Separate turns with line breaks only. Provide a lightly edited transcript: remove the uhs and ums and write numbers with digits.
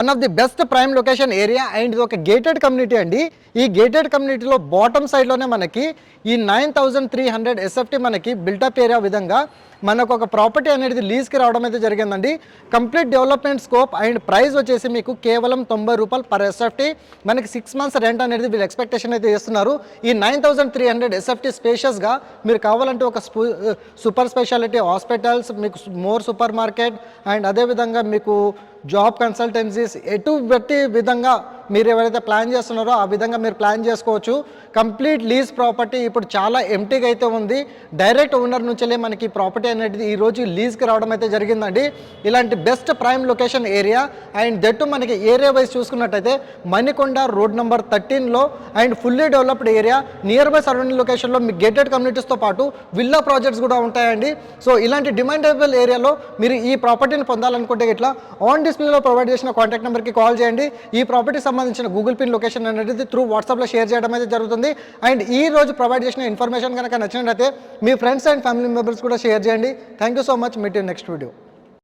One of the best prime location area and ఇది ఒక gated community అండి. ఈ గేటెడ్ కమ్యూనిటీలో బాటమ్ సైడ్లోనే మనకి ఈ 9300 ఎస్ఎఫ్టీ మనకి బిల్టప్ ఏరియా విధంగా మనకు ఒక ప్రాపర్టీ అనేది లీజ్కి రావడం అయితే జరిగిందండి. Complete development scope and price వచ్చేసి మీకు కేవలం 90 రూపాయలు పర్ ఎస్ఎఫ్టీ. మనకి 6 months రెంట్ అనేది వీళ్ళు ఎక్స్పెక్టేషన్ అయితే చేస్తున్నారు. ఈ 9300 ఎస్ఎఫ్టీ స్పేషియస్గా మీరు కావాలంటే ఒక సూపర్ స్పెషాలిటీ హాస్పిటల్స్, మీకు మోర్ సూపర్ మార్కెట్ అండ్ అదేవిధంగా మీకు జాబ్ కన్సల్టెన్సీస్ ఎటువంటి విధంగా మీరు ఎవరైతే ప్లాన్ చేస్తున్నారో ఆ విధంగా మీరు ప్లాన్ చేసుకోవచ్చు. కంప్లీట్ లీజ్ ప్రాపర్టీ ఇప్పుడు చాలా ఎంటీగా అయితే ఉంది. డైరెక్ట్ ఓనర్ నుంచే మనకి ప్రాపర్టీ అనేది ఈరోజు లీజ్కి రావడం అయితే జరిగిందండి. ఇలాంటి best prime location area and that మనకి ఏరియా వైజ్ చూసుకున్నట్టయితే మణికొండ రోడ్ నెంబర్ 13లో and fully developed area near by surrounding లొకేషన్లో మీ గేటెడ్ కమ్యూనిటీస్తో పాటు విల్లా ప్రాజెక్ట్స్ కూడా ఉంటాయండి. సో ఇలాంటి డిమాండబుల్ ఏరియాలో మీరు ఈ ప్రాపర్టీని పొందాలనుకుంటే ఇట్లా ఆన్ డిస్ప్లేలో ప్రొవైడ్ చేసిన కాంటాక్ట్ నెంబర్కి కాల్ చేయండి. ఈ ప్రాపర్టీ సంబంధించిన గూగుల్ పిన్ లొకేషన్ అనేది త్రూ వాట్సాప్లో షేర్ చేయడం అయితే జరుగుతుంది. అండ్ ఈ రోజు ప్రొవైడ్ చేసిన ఇన్ఫర్మేషన్ కనుక నచ్చినట్లయితే మీ ఫ్రెండ్స్ అండ్ ఫ్యామిలీ మెంబర్స్ కూడా షేర్ చేయండి. Thank you so much. Meet you next video.